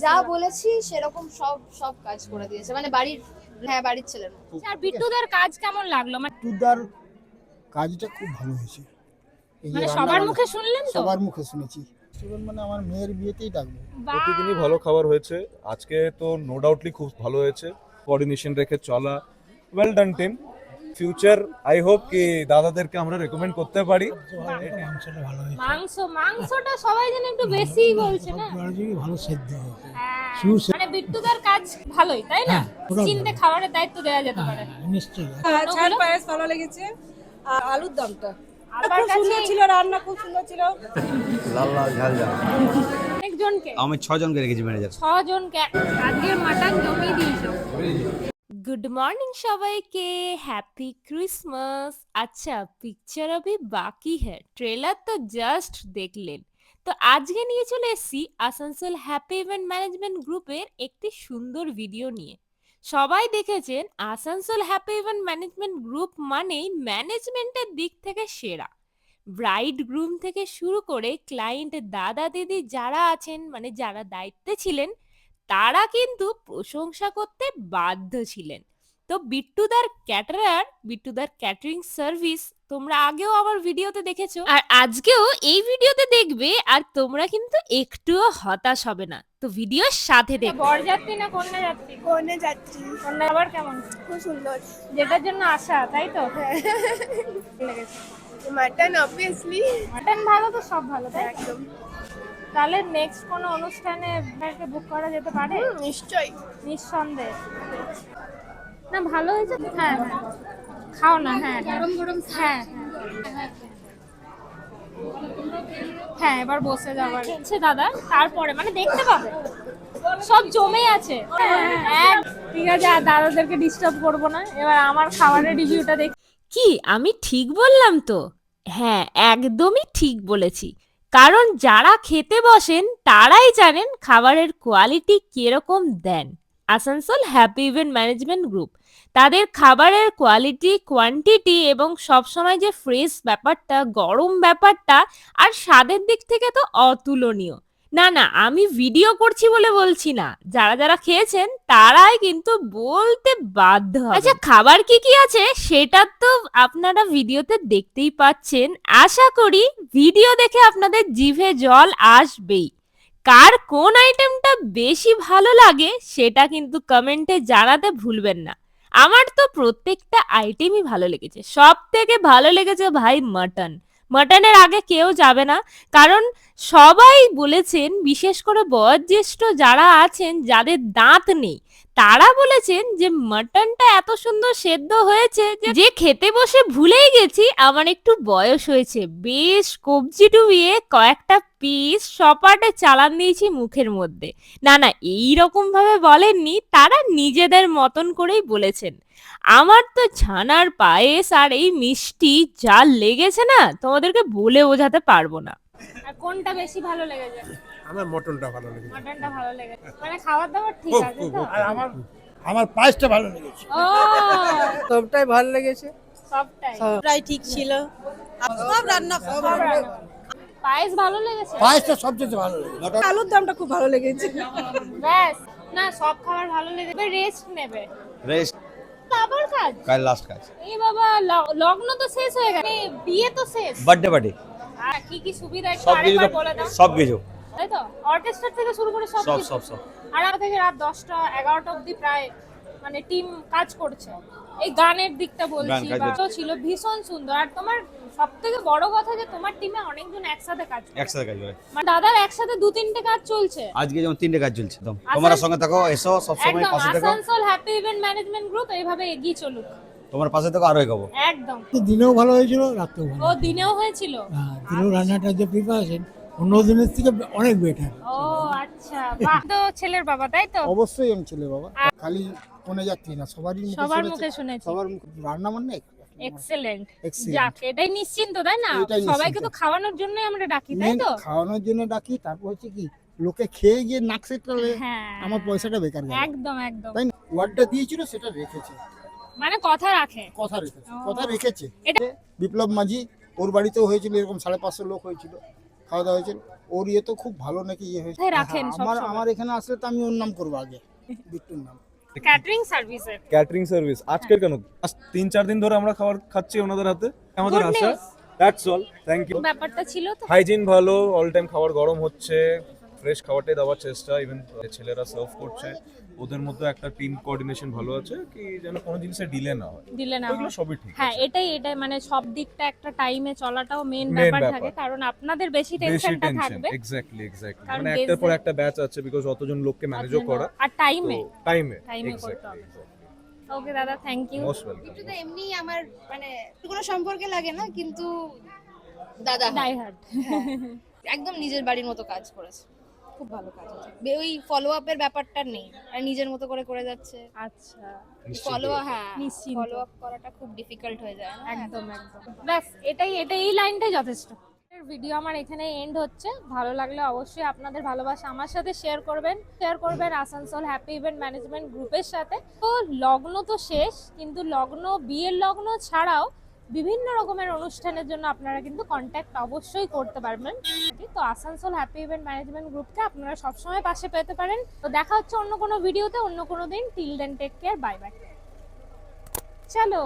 যা বলেছি সেরকম সব সব কাজ করে দিয়েছে, মানে বাড়ির ছেলের মতো। আর বিট্টুদার কাজ কেমন লাগলো? বিট্টুদার কাজটা খুব ভালো হয়েছে। এই যে মানে রান্না সবার বান্না, মুখে শুনলেন তো? সবার মুখে শুনেছি। মানে আমার মেয়ের বিয়েতেই ডাকবো। প্রতিদিনই ভালো খাবার হয়েছে, আজকে তো নো ডাউটলি খুব ভালো হয়েছে। কোঅর্ডিনেশন রেখে চলা, well done team. Future I hope কি দাদাদেরকে আমরা রেকমেন্ড করতে পারি। মাংসটা ভালো হয়েছে, মাংসটা সবাই যেন একটু বেশিই বলছে না? ভালো সেদ্ধ হয়েছে। হ্যাঁ, মানে বিট্টুদার কাজ ভালোই, তাই না? চিন্তে খাবারের দায়িত্ব দেওয়া যেতে পারে। নিশ্চয়ই। ছাড় পায়েস ভালো লেগেছে, আর আলুর দমটা আবার খুব সুন্দর ছিল, রান্না খুব সুন্দর ছিল। লাল লাল ঝাল ঝাল। অনেকজনকে, আমি 6 জনকে রেখেছি ম্যানেজার। 6 জনকে আজকের মাটন জমিয়ে দিয়েছো। গুড মর্নিং সবাইকে, হ্যাপি ক্রিসমাস। আচ্ছা, পিকচার अभी বাকি है, ট্রেলার তো জাস্ট দেখলেন। তো আজকে নিয়ে চলে এসেছি আসানসোল হ্যাপি ইভেন্ট ম্যানেজমেন্ট গ্রুপের একটি সুন্দর ভিডিও নিয়ে। সবাই দেখেছেন Asansol happy event management group মানেই ম্যানেজমেন্টের দিক থেকে সেরা। ব্রাইড গ্রুম থেকে শুরু করে ক্লায়েন্ট দাদা দিদি যারা আছেন, মানে যারা দায়িত্বে ছিলেন, তারা কিন্তু প্রশংসা করতে বাধ্য ছিলেন। তো বিট্টুদার ক্যাটারিং সার্ভিস তোমরা আগেও আমার ভিডিওতে দেখেছো, আর আজকেও এই ভিডিওতে দেখবে, আর তোমরা কিন্তু একটুও হতাশ হবে না। তো ভিডিওর সাথে দেখো। বরযাত্রী না কন্যা যাত্রী? কনে যাচ্ছি, কন্যা আবার কেমন? খুব সুন্দর। যেটার জন্য আশা, তাই তো? লেগেছে মাটন অবভিয়াসলি, মাটন ভালো তো সব ভালো, তাই তো? একদম তাহলে নেক্সট কোনো অনুষ্ঠানে বুক করা যেতে পারে? নিশ্চয়ই। নিঃসন্দেহে। না ভালো হয়েছে তো? হ্যাঁ হ্যাঁ, খাও না। হ্যাঁ গরম গরম। হ্যাঁ হ্যাঁ, এবার বসে যাবার আছে দাদা, তারপরে মানে দেখতে পাবে সব জমে আছে। হ্যাঁ ঠিক আছে, আর দাদাদেরকে ডিস্টার্ব করবো না। এবার আমার খাবারের রিভিউটা দেখ। কি আমি ঠিক বললাম তো? হ্যাঁ, একদমই ঠিক বলেছি। কারণ যারা খেতে বসেন তারাই জানেন খাবারের কোয়ালিটি কিরকম দেন। Asansol happy event management group তাদের খাবারের কোয়ালিটি, কোয়ান্টিটি এবং সবসময় যে ফ্রেশ ব্যাপারটা, গরম ব্যাপারটা, আর স্বাদের দিক থেকে তো অতুলনীয়। না না, আমি ভিডিও করছি বলে বলছি না, যারা যারা খেয়েছেন তারাই কিন্তু বলতে বাধ্য হবে। আচ্ছা, খাবার কি কি আছে সেটা তো আপনারা ভিডিওতে দেখতেই পাচ্ছেন। আশা করি ভিডিও দেখে আপনাদের জিভে জল আসবেই। কার কোন আইটেমটা বেশি ভালো লাগে সেটা কিন্তু কমেন্টে জানাতে ভুলবেন না। আমার তো প্রত্যেকটা আইটেমই ভালো লেগেছে। সব থেকে ভালো লেগেছে ভাই মাটন। মাটনের আগে কেউ যাবে না, কারণ সবাই বলেছেন, বিশেষ করে বয়োজ্যেষ্ঠ যারা আছেন যাদের দাঁত নেই, তারা বলেছেন যে মাটনটা এত সুন্দর সেদ্ধ হয়েছে যে খেতে বসে ভুলেই গেছি আমার একটু বয়স হয়েছে। বেশ কবজি ডুবিয়ে কয়েকটা পিস সপাটে চালান দিয়েছি মুখের মধ্যে। না না, এইরকম ভাবে বলেননি, তারা নিজেদের মতন করেই বলেছেন। আমার তো ছানার পায়েস আর এই মিষ্টি যা লেগেছে না, তোমাদেরকে বলে বোঝাতে পারবো না। আর কোনটা বেশি ভালো লেগেছে? আমার মটনটা ভালো লেগেছে। মটনটা ভালো লেগেছে, মানে খাবার দাবার ঠিক আছে তো? আর আমার পায়েসটা ভালো লেগেছে। ও, সবটাই ভালো লেগেছে, সবটাই সবটাই ঠিক ছিল। সব রান্না সব পায়েস ভালো লেগেছে। পায়েসটা সবচেয়ে ভালো লেগেছে। আলুর দমটা খুব ভালো লেগেছে। ব্যাস, না সব খাবার ভালো লেগেছে। রেস্ট নেবে, রেস্ট, আবার কাজ। কাল লাস্ট কাজ। এই বাবা, লগ্ন তো শেষ হয়ে গেছে, বিয়ে তো শেষ। বার্থডে পার্টি আর কি কি সুবিধা একটু সব কিছু, আরেকবার বলে দাও। সব কিছু, তাই তো? অর্কেস্ট্রা থেকে শুরু করে সব সব কিছু। সব সব। আর রাত থেকে রাত 10টা 11টা অবধি প্রায় মানে টিম কাজ করছে। এই গানের দিকটা বলছি, কাজ তো ছিল ভীষণ সুন্দর। আর তোমার সব থেকে বড় কথা যে তোমার টিমে অনেকজন একসাথে কাজ করে। একসাথে কাজ করে। মানে দাদার একসাথে 2-3টে কাজ চলছে। আজকে যেমন 3টে কাজ চলছে। তোমার সঙ্গে থাকো, এসো, সব সময় একদম পাশে থাকো। Asansol happy event management group এইভাবে এগিয়ে চলুক। তোমার পাশে থাকো, আরো এগোবো। একদম। দিনেও ভালো হয়েছিল, রাতেও ভালো। ও দিনেও হয়েছিল। হ্যাঁ, দিনেও রান্নাটা যে প্রিপারেশন অন্য দিনের থেকে অনেক বেটার। ও আচ্ছা, বাহ। তো ছেলের বাবা, তাই তো? অবশ্যই আমি ছেলে বাবা। খালি কোনে যাচ্ছি না, সবার মুখে শুনেছি। সবার রান্না মানে এক্সেলেন্ট। Excellent। যাক, এটাই নিশ্চিন্ত, তাই না? এটাই নিশ্চিন্ত। সবাইকে তো খাওয়ানোর জন্যই আমরা ডাকি, তাই তো? খাওয়ানোর জন্য ডাকি, তারপর হচ্ছে কি লোকে খেয়ে গিয়ে নাক সেটলে হ্যাঁ, আমার পয়সাটা বেকার গেল। একদম একদম। তাই না? ওয়ার্ডটা দিয়েছিল সেটা রেখেছে, মানে কথা রাখে। কথা রেখেছে, ও। কথা রেখেছে। এটা- বিপ্লব মাঝি, ওর বাড়িতেও হয়েছিল এরকম 550 লোক হয়েছিল। খাওয়া দাওয়া হয়েছে। ওর ইয়ে তো খুব ভালো নাকি ইয়ে হয়েছে। কোথায় রাখেন হ্যাঁ, সবসময়? আমার এখানে আসলে তো আমি ওর নাম করবো আগে, বিট্টুর নাম। ক্যাটারিং সার্ভিসের ক্যাটারিং সার্ভিস আজকের কেন 3-4 দিন ধরে আমরা খাবার খাচ্ছি ওনাদের হাতে, আমাদের Good আশা। news. That's all, thank you. ব্যাপারটা ছিল তো। হাইজিন ভালো, অল টাইম খাবার গরম হচ্ছে, ফ্রেশ খাবারটাই দেওয়ার চেষ্টা, ইভেন ছেলেরা সার্ভ করছে, ওদের মধ্যে একটা টিম কোঅর্ডিনেশন ভালো আছে, কি যেন কোনো জিনিসে ডিলে না হয়, দিলে না ওগুলো হয়। সবই ঠিক হ্যাঁ আছে। এটাই মানে সব দিকটা একটা টাইমে চলাটাও মেন Main ব্যাপার ব্যাপার। থাকে, কারণ আপনাদের বেশি বেশি টেনশনটা টেনশন, থাকবে এক্স্যাক্টলি কারণ মানে একটার পর guest- একটা ব্যাচ আছে, বিকজ অতজন লোককে ম্যানেজও করা, আর টাইমে টাইমে Time এ করতে হবে। ওকে দাদা, থ্যাংক ইউ। Most welcome. একটু তো এমনি আমার মানে কোনো সম্পর্কে লাগে না, কিন্তু দাদা হয়। Die hard. একদম নিজের বাড়ির মতো কাজ করেছে, খুব ভালো কাজ হয়েছে। ওই ফলো আপের ব্যাপারটা নেই, আর নিজের মতো করে করে যাচ্ছে। আচ্ছা, ফলো হ্যাঁ নিশ্চিন্ত। ফলো আপ করাটা খুব ডিফিকাল্ট হয়ে যায় না? একদম একদম ব্যাস এটাই এই লাইনটাই যথেষ্ট। ভিডিও আমার এখানে এন্ড হচ্ছে। ভালো লাগলে অবশ্যই আপনাদের ভালোবাসা আমার সাথে শেয়ার করবেন আসানসোল হ্যাপি ইভেন্ট ম্যানেজমেন্ট গ্রুপের সাথে। তো লগ্ন তো শেষ, কিন্তু লগ্ন, বিয়ের লগ্ন ছাড়াও বিভিন্ন রকমের অনুষ্ঠানের জন্য আপনারা কিন্তু কন্ট্যাক্ট অবশ্যই করতে পারবেন। তো আসানসোল হ্যাপি ইভেন্ট ম্যানেজমেন্ট গ্রুপকে আপনারা সবসময় পাশে পেতে পারেন। তো দেখা হচ্ছে অন্য কোনো ভিডিওতে, অন্য কোনো দিন। Till then take care, bye bye. চলো।